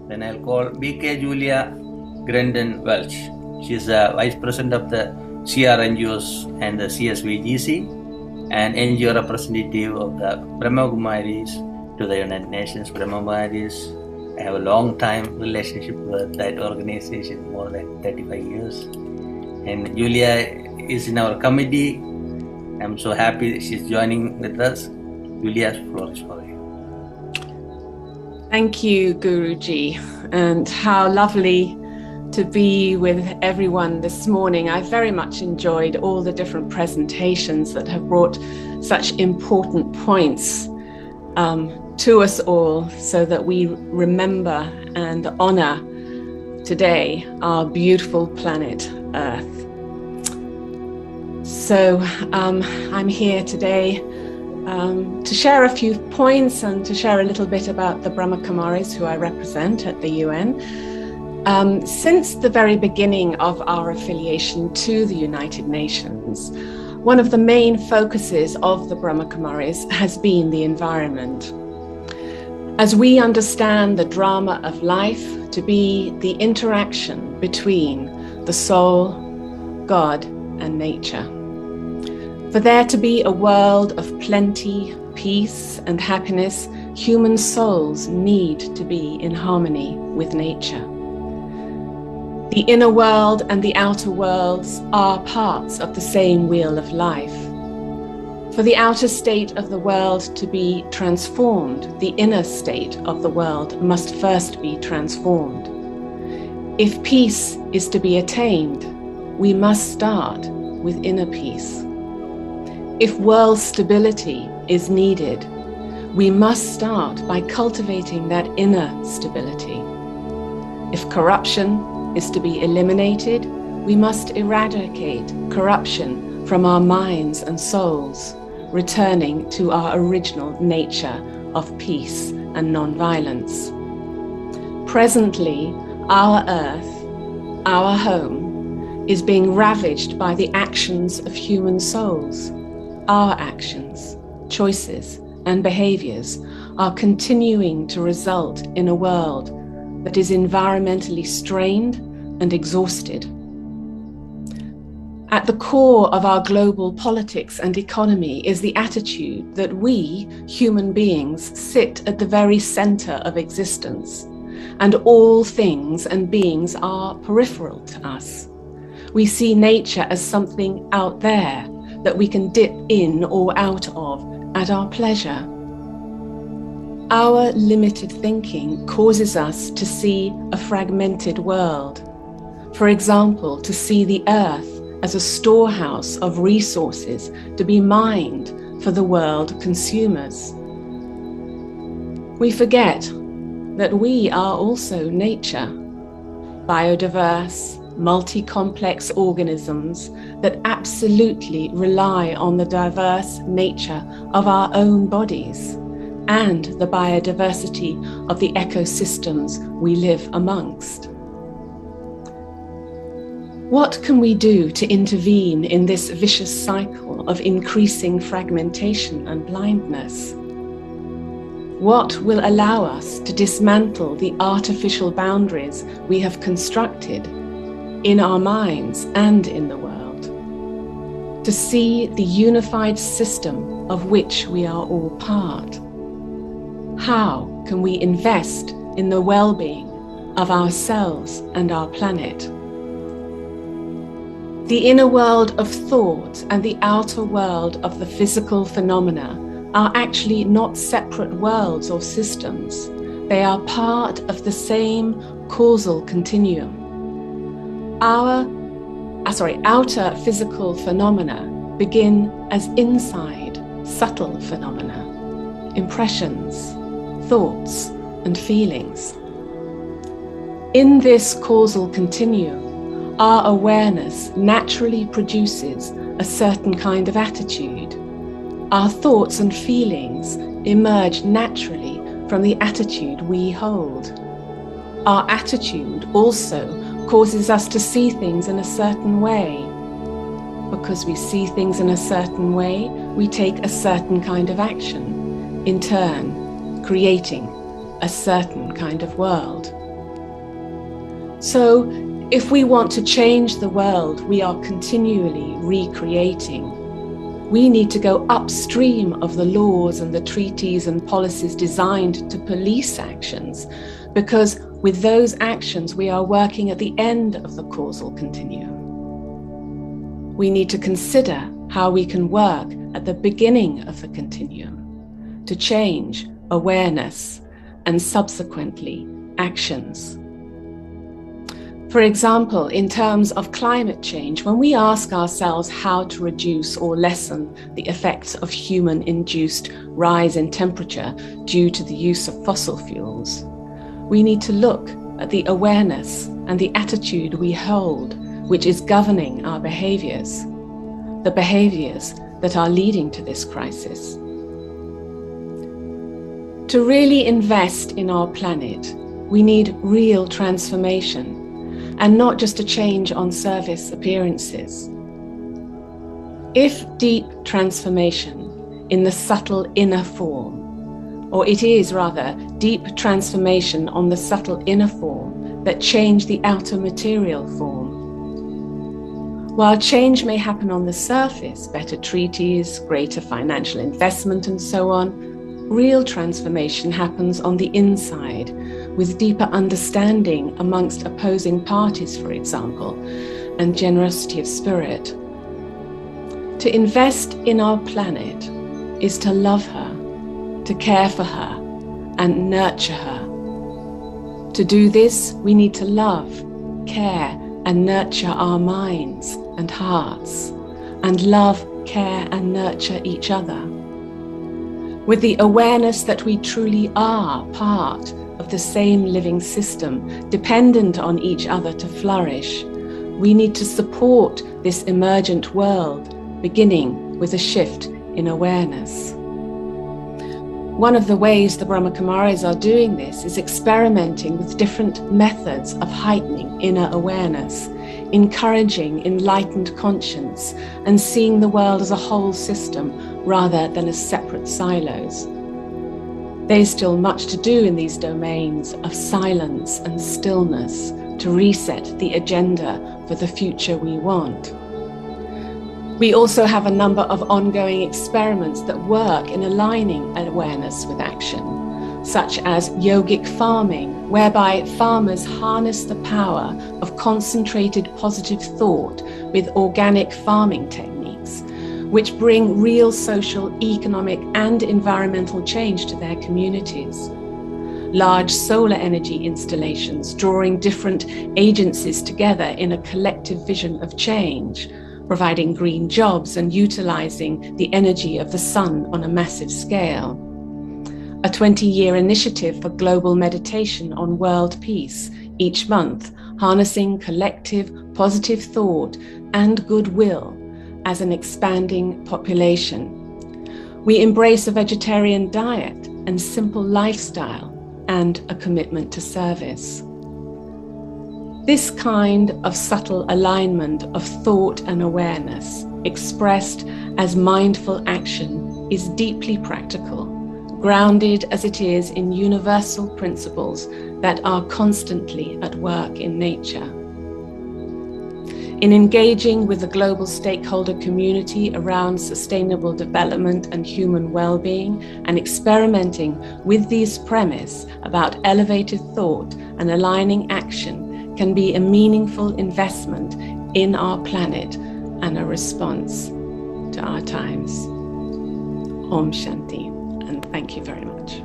Then I'll call BK Julia Grindon-Welch. She's the Vice President of the CR NGOs and the CSVGC and NGO representative of the Brahma Kumaris to the United Nations Brahma Kumaris. I have a long time relationship with that organization, more than 35 years. And Julia is in our committee. I'm so happy that she's joining with us. Julia's floor is for you. Thank you, Guruji, and how lovely to be with everyone this morning. I very much enjoyed all the different presentations that have brought such important points to us all, so that we remember and honor today our beautiful planet Earth. So I'm here today to share a few points and to share a little bit about the Brahma Kumaris, who I represent at the UN. Since the very beginning of our affiliation to the United Nations, one of the main focuses of the Brahma Kumaris has been the environment. As we understand the drama of life to be the interaction between the soul, God, and nature. For there to be a world of plenty, peace, and happiness, human souls need to be in harmony with nature. The inner world and the outer worlds are parts of the same wheel of life. For the outer state of the world to be transformed, the inner state of the world must first be transformed. If peace is to be attained, we must start with inner peace. If world stability is needed, we must start by cultivating that inner stability. If corruption is to be eliminated, we must eradicate corruption from our minds and souls, returning to our original nature of peace and non-violence. Presently, our Earth, our home, is being ravaged by the actions of human souls. Our actions, choices, and behaviors are continuing to result in a world that is environmentally strained and exhausted. At the core of our global politics and economy is the attitude that we, human beings, sit at the very center of existence, and all things and beings are peripheral to us. We see nature as something out there that we can dip in or out of at our pleasure. Our limited thinking causes us to see a fragmented world. For example, to see the earth as a storehouse of resources to be mined for the world consumers. We forget that we are also nature, biodiverse, multi-complex organisms that absolutely rely on the diverse nature of our own bodies and the biodiversity of the ecosystems we live amongst. What can we do to intervene in this vicious cycle of increasing fragmentation and blindness? What will allow us to dismantle the artificial boundaries we have constructed in our minds and in the world, to see the unified system of which we are all part? How can we invest in the well-being of ourselves and our planet? The inner world of thought and the outer world of the physical phenomena are actually not separate worlds or systems. They are part of the same causal continuum. Our outer physical phenomena begin as inside subtle phenomena, impressions, thoughts, and feelings. In this causal continuum, our awareness naturally produces a certain kind of attitude. Our thoughts and feelings emerge naturally from the attitude we hold. Our attitude also causes us to see things in a certain way. Because we see things in a certain way, we take a certain kind of action, in turn creating a certain kind of world. So if we want to change the world we are continually recreating, we need to go upstream of the laws and the treaties and policies designed to police actions, because with those actions we are working at the end of the causal continuum. We need to consider how we can work at the beginning of the continuum to change awareness and subsequently actions. For example, in terms of climate change, when we ask ourselves how to reduce or lessen the effects of human-induced rise in temperature due to the use of fossil fuels, we need to look at the awareness and the attitude we hold, which is governing our behaviors, the behaviors that are leading to this crisis. To really invest in our planet, we need real transformation, and not just a change on surface appearances. If deep transformation in the subtle inner form, or it is rather deep transformation on the subtle inner form that change the outer material form. While change may happen on the surface, better treaties, greater financial investment and so on, real transformation happens on the inside, with deeper understanding amongst opposing parties, for example, and generosity of spirit. To invest in our planet is to love her, to care for her, and nurture her. To do this, we need to love, care, and nurture our minds and hearts, and love, care, and nurture each other. With the awareness that we truly are part of the same living system, dependent on each other to flourish, we need to support this emergent world, beginning with a shift in awareness. One of the ways the Brahma Kumaris are doing this is experimenting with different methods of heightening inner awareness, encouraging enlightened conscience, and seeing the world as a whole system rather than as separate silos. There is still much to do in these domains of silence and stillness to reset the agenda for the future we want. We also have a number of ongoing experiments that work in aligning awareness with action, such as yogic farming, whereby farmers harness the power of concentrated positive thought with organic farming techniques, which bring real social, economic, and environmental change to their communities. Large solar energy installations drawing different agencies together in a collective vision of change, providing green jobs and utilizing the energy of the sun on a massive scale. A 20-year initiative for global meditation on world peace each month, harnessing collective positive thought and goodwill as an expanding population. We embrace a vegetarian diet and simple lifestyle and a commitment to service. This kind of subtle alignment of thought and awareness, expressed as mindful action, is deeply practical, grounded as it is in universal principles that are constantly at work in nature. In engaging with the global stakeholder community around sustainable development and human well-being, and experimenting with these premises about elevated thought and aligning action can be a meaningful investment in our planet and a response to our times. Om Shanti, and thank you very much.